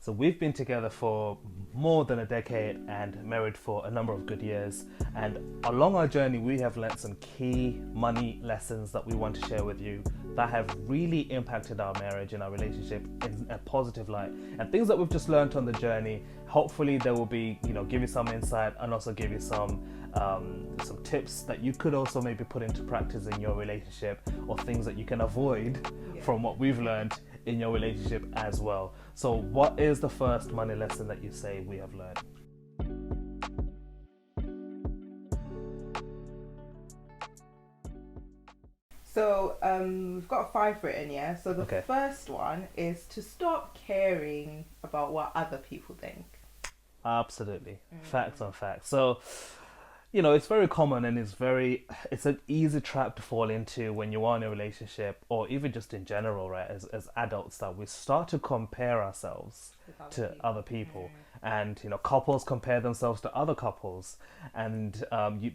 So we've been together for more than a decade and married for a number of good years. And along our journey, we have learnt some key money lessons that we want to share with you that have really impacted our marriage and our relationship in a positive light. And things that we've just learnt on the journey, hopefully they will be, give you some insight and also give you some tips that you could also maybe put into practice in your relationship, or things that you can avoid from what we've learned in your relationship as well. So what is the first money lesson that you say we have learned? So we've got 5 written, yeah? So the Okay. first one is to stop caring about what other people think. Absolutely. Facts on facts. So, it's very common, and it's an easy trap to fall into when you are in a relationship, or even just in general, right? As adults, that we start to compare ourselves to other people. And, couples compare themselves to other couples. And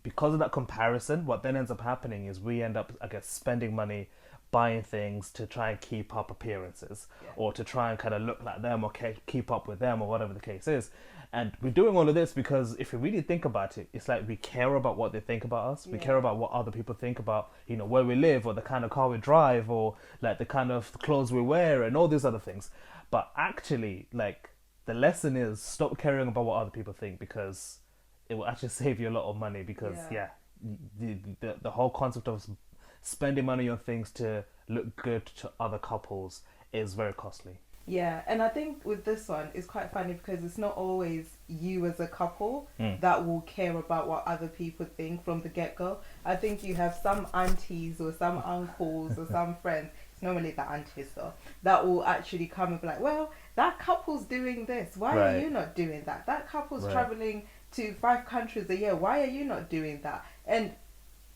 because of that comparison, what then ends up happening is we end up, I guess, spending money buying things to try and keep up appearances, or to try and kind of look like them, or keep up with them, or whatever the case is. And we're doing all of this because if you really think about it, it's like we care about what they think about us. We care about what other people think about, where we live, or the kind of car we drive, or like the kind of clothes we wear, and all these other things. But actually, like, the lesson is stop caring about what other people think, because it will actually save you a lot of money. Because the whole concept of spending money on things to look good to other couples is very costly. Yeah, and I think with this one, it's quite funny because it's not always you as a couple that will care about what other people think from the get-go. I think you have some aunties or some uncles or some friends, it's normally the aunties though, that will actually come and be like, well, that couple's doing this. Why are you not doing that? That couple's traveling to 5 countries a year. Why are you not doing that? And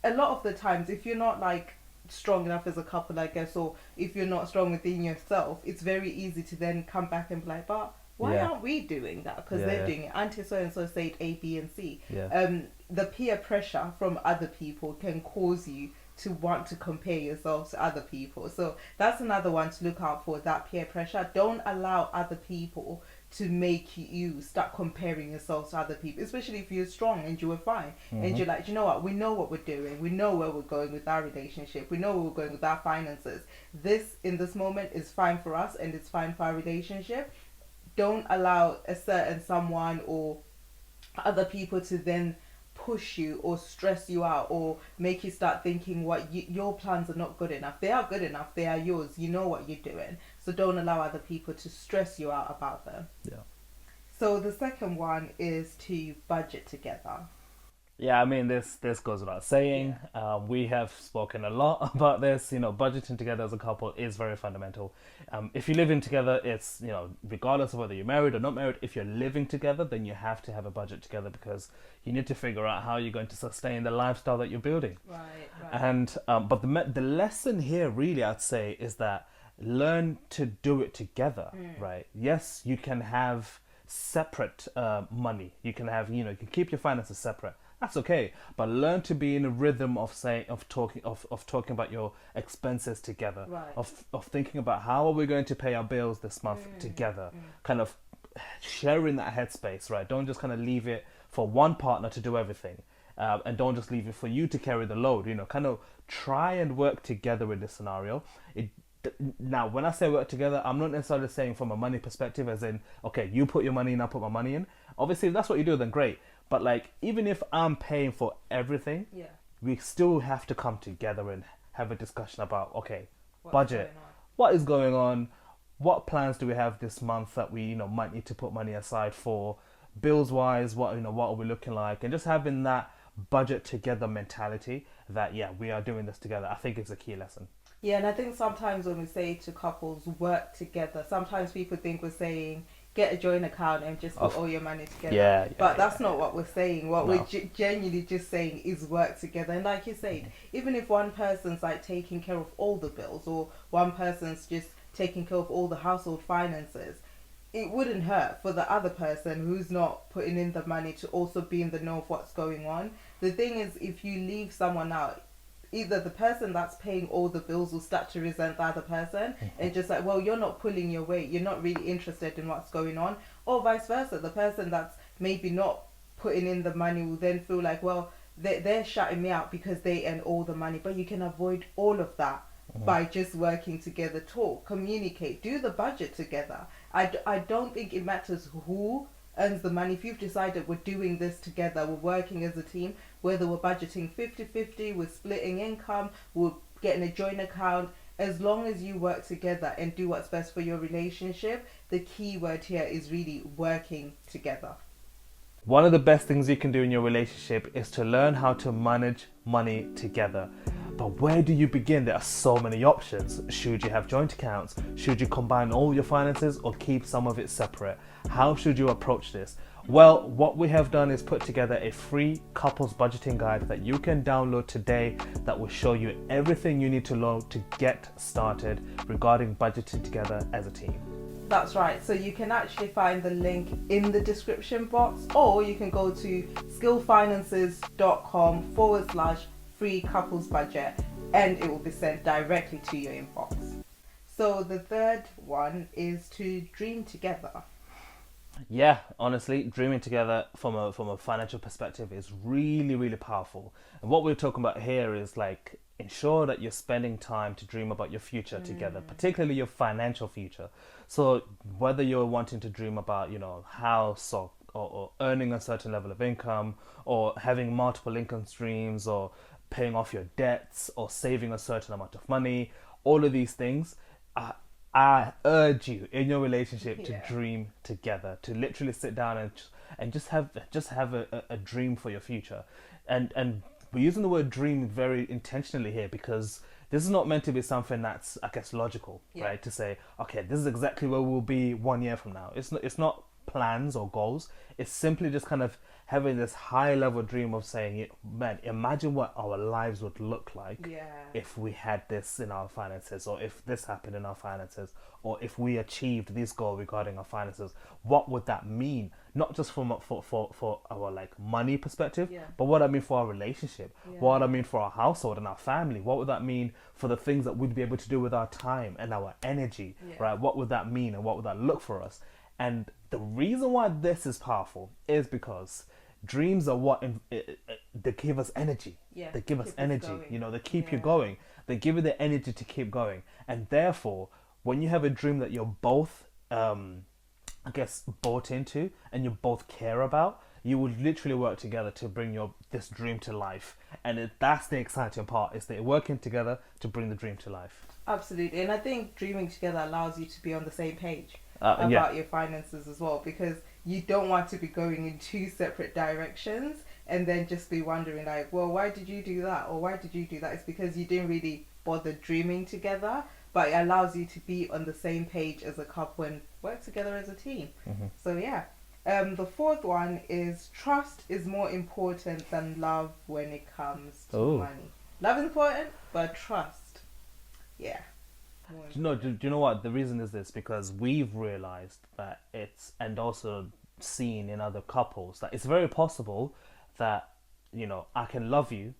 a lot of the times, if you're not like strong enough as a couple, I guess, or if you're not strong within yourself, it's very easy to then come back and be like, but why aren't we doing that? Because they're doing it. Auntie so and so said A, B, and C. The peer pressure from other people can cause you to want to compare yourselves to other people. So that's another one to look out for, that peer pressure. Don't allow other people to make you start comparing yourselves to other people, especially if you're strong and you were fine and you're like, you know what, we know what we're doing, we know where we're going with our relationship, we know where we're going with our finances. This in this moment is fine for us and it's fine for our relationship. Don't allow a certain someone or other people to then push you or stress you out or make you start thinking your plans are not good enough. They are good enough, they are yours, you know what you're doing. So don't allow other people to stress you out about them. So the second one is to budget together. Yeah, I mean, this goes without saying. We have spoken a lot about this. Budgeting together as a couple is very fundamental. If you're living together, it's, regardless of whether you're married or not married, if you're living together, then you have to have a budget together, because you need to figure out how you're going to sustain the lifestyle that you're building. Right. And but the lesson here, really, I'd say, is that learn to do it together, right? Yes, you can have separate money. You can have, you can keep your finances separate. That's okay, but learn to be in a rhythm of talking about your expenses together, of thinking about how are we going to pay our bills this month together, kind of sharing that headspace, right? Don't just kind of leave it for one partner to do everything, and don't just leave it for you to carry the load. Kind of try and work together in this scenario. Now, when I say work together, I'm not necessarily saying from a money perspective, as in, okay, you put your money in, I put my money in. Obviously, if that's what you do, then great. But like, even if I'm paying for everything, we still have to come together and have a discussion about, okay, budget. What is going on? What plans do we have this month that we, might need to put money aside for? Bills wise, what are we looking like? And just having that budget together mentality that, we are doing this together, I think is a key lesson. Yeah, and I think sometimes when we say to couples work together, sometimes people think we're saying get a joint account and just put all your money together. But that's not what we're saying. What we're genuinely just saying is work together. And like you said, even if one person's like taking care of all the bills, or one person's just taking care of all the household finances, it wouldn't hurt for the other person who's not putting in the money to also be in the know of what's going on. The thing is, if you leave someone out, either the person that's paying all the bills will start to resent the other person and just like, well, you're not pulling your weight, you're not really interested in what's going on, or vice versa. The person that's maybe not putting in the money will then feel like, well, they're shutting me out because they earn all the money. But you can avoid all of that by just working together, talk, communicate, do the budget together. I don't think it matters who earns the money. If you've decided we're doing this together, we're working as a team, whether we're budgeting 50-50, we're splitting income, we're getting a joint account, as long as you work together and do what's best for your relationship, the key word here is really working together. One of the best things you can do in your relationship is to learn how to manage money together. But where do you begin? There are so many options. Should you have joint accounts? Should you combine all your finances or keep some of it separate? How should you approach this? Well, what we have done is put together a free couples budgeting guide that you can download today that will show you everything you need to know to get started regarding budgeting together as a team. That's right. So you can actually find the link in the description box, or you can go to skillfinances.com/free couples budget and it will be sent directly to your inbox. So the third one is to dream together. Yeah, honestly, dreaming together from a financial perspective is really, really powerful. And what we're talking about here is like ensure that you're spending time to dream about your future together, particularly your financial future. So whether you're wanting to dream about, house or earning a certain level of income, or having multiple income streams, or paying off your debts, or saving a certain amount of money, all of these things, I urge you in your relationship to dream together, to literally sit down and just have a dream for your future. And we're using the word dream very intentionally here because this is not meant to be something that's, I guess, logical, right? To say, okay, this is exactly where we'll be 1 year from now. It's not plans or goals. It's simply just kind of having this high level dream of saying, man, imagine what our lives would look like if we had this in our finances, or if this happened in our finances, or if we achieved this goal regarding our finances. What would that mean? Not just for our like money perspective, but what I mean for our relationship, what I mean for our household and our family. What would that mean for the things that we'd be able to do with our time and our energy, right? What would that mean and what would that look for us? And the reason why this is powerful is because dreams are what they give us energy. They give us energy. They keep you going. They give you the energy to keep going. And therefore, when you have a dream that you're both, bought into and you both care about, you would literally work together to bring this dream to life. And that's the exciting part, is that you're working together to bring the dream to life. Absolutely. And I think dreaming together allows you to be on the same page about your finances as well, because you don't want to be going in two separate directions and then just be wondering like, well, why did you do that, or why did you do that? It's because you didn't really bother dreaming together. But it allows you to be on the same page as a couple and work together as a team. So the fourth one is trust is more important than love when it comes to money. Love is important, but trust, Do you know what? The reason is this, because we've realized that and also seen in other couples, that it's very possible that, I can love you,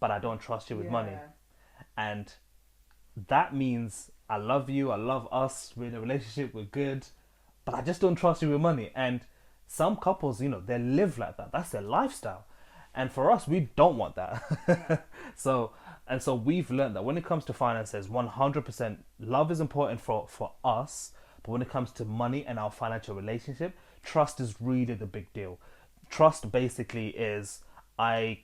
but I don't trust you with money. And that means I love you, I love us, we're in a relationship, we're good, but I just don't trust you with money. And some couples, they live like that. That's their lifestyle. And for us, we don't want that. So we've learned that when it comes to finances, 100% love is important for us. But when it comes to money and our financial relationship, trust is really the big deal. Trust basically is I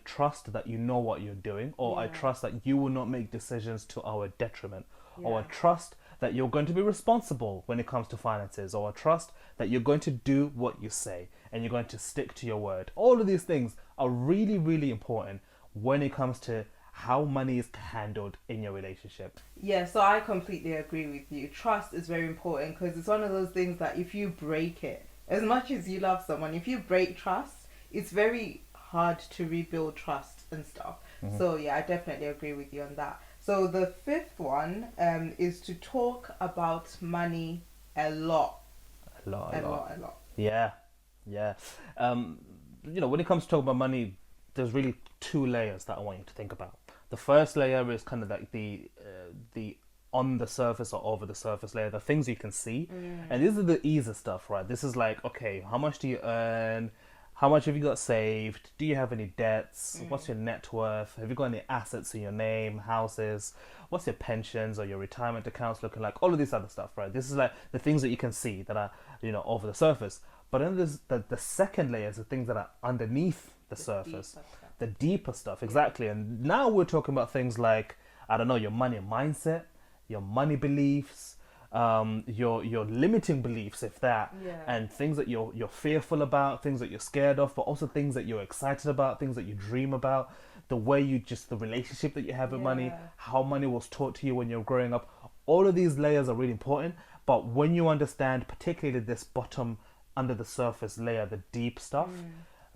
trust that you know what you're doing, or I trust that you will not make decisions to our detriment, or I trust that you're going to be responsible when it comes to finances, or I trust that you're going to do what you say and you're going to stick to your word. All of these things are really, really important when it comes to how money is handled in your relationship. Yeah, so I completely agree with you. Trust is very important, because it's one of those things that if you break it, as much as you love someone, if you break trust, it's very hard to rebuild trust and stuff. So I definitely agree with you on that. So the fifth one is to talk about money a lot. A lot. Yeah. When it comes to talking about money, there's really two layers that I want you to think about. The first layer is kind of like the on the surface or over the surface layer, the things you can see. And this is the easy stuff, right? This is like, okay, how much do you earn? How much have you got saved? Do you have any debts? What's your net worth? Have you got any assets in your name, houses? What's your pensions or your retirement accounts looking like? All of this other stuff, right? This is like the things that you can see that are, over the surface. But then there's the second layer is the things that are underneath the surface, the deeper stuff, exactly. And now we're talking about things like, I don't know, your money mindset, your money beliefs, your limiting beliefs, if that, and things that you're fearful about, things that you're scared of, but also things that you're excited about, things that you dream about, the relationship that you have with money, how money was taught to you when you're growing up. All of these layers are really important, but when you understand particularly this bottom under the surface layer, the deep stuff,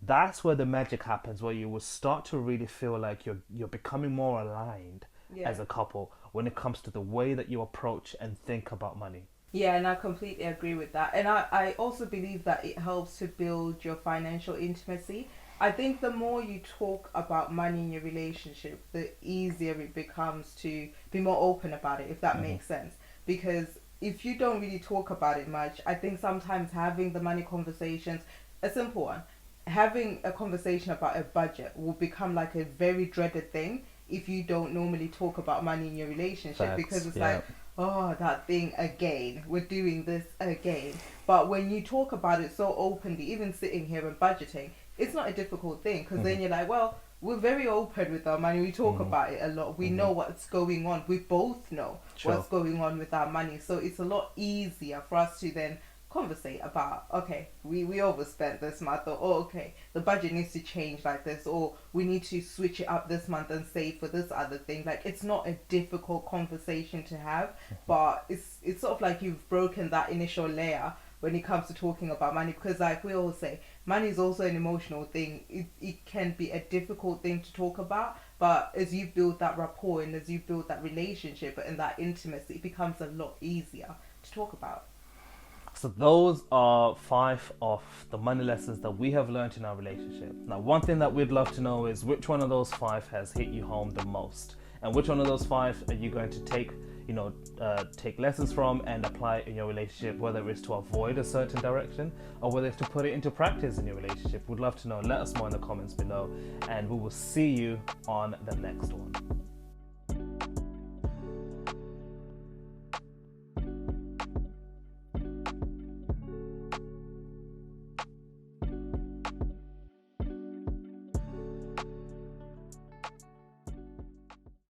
that's where the magic happens, where you will start to really feel like you're becoming more aligned as a couple when it comes to the way that you approach and think about money. Yeah, and I completely agree with that. And I also believe that it helps to build your financial intimacy. I think the more you talk about money in your relationship, the easier it becomes to be more open about it, if that makes sense. Because if you don't really talk about it much, I think sometimes having the money conversations, a simple one, having a conversation about a budget will become like a very dreaded thing if you don't normally talk about money in your relationship. Because it's like, oh, that thing again, we're doing this again. But when you talk about it so openly, even sitting here and budgeting, it's not a difficult thing, because then you're like, well, we're very open with our money, we talk about it a lot, we know what's going on, we both know what's going on with our money, so it's a lot easier for us to then conversate about, okay, we overspent this month, or oh, okay, the budget needs to change like this, or we need to switch it up this month and save for this other thing. Like, it's not a difficult conversation to have, but it's sort of like you've broken that initial layer when it comes to talking about money, because like we all say, money is also an emotional thing. It can be a difficult thing to talk about, but as you build that rapport and as you build that relationship and that intimacy, it becomes a lot easier to talk about. So those are 5 of the money lessons that we have learned in our relationship. Now, one thing that we'd love to know is which one of those 5 has hit you home the most, and which one of those 5 are you going to take lessons from and apply in your relationship, whether it's to avoid a certain direction or whether it's to put it into practice in your relationship. We'd love to know. Let us know in the comments below, and we will see you on the next one.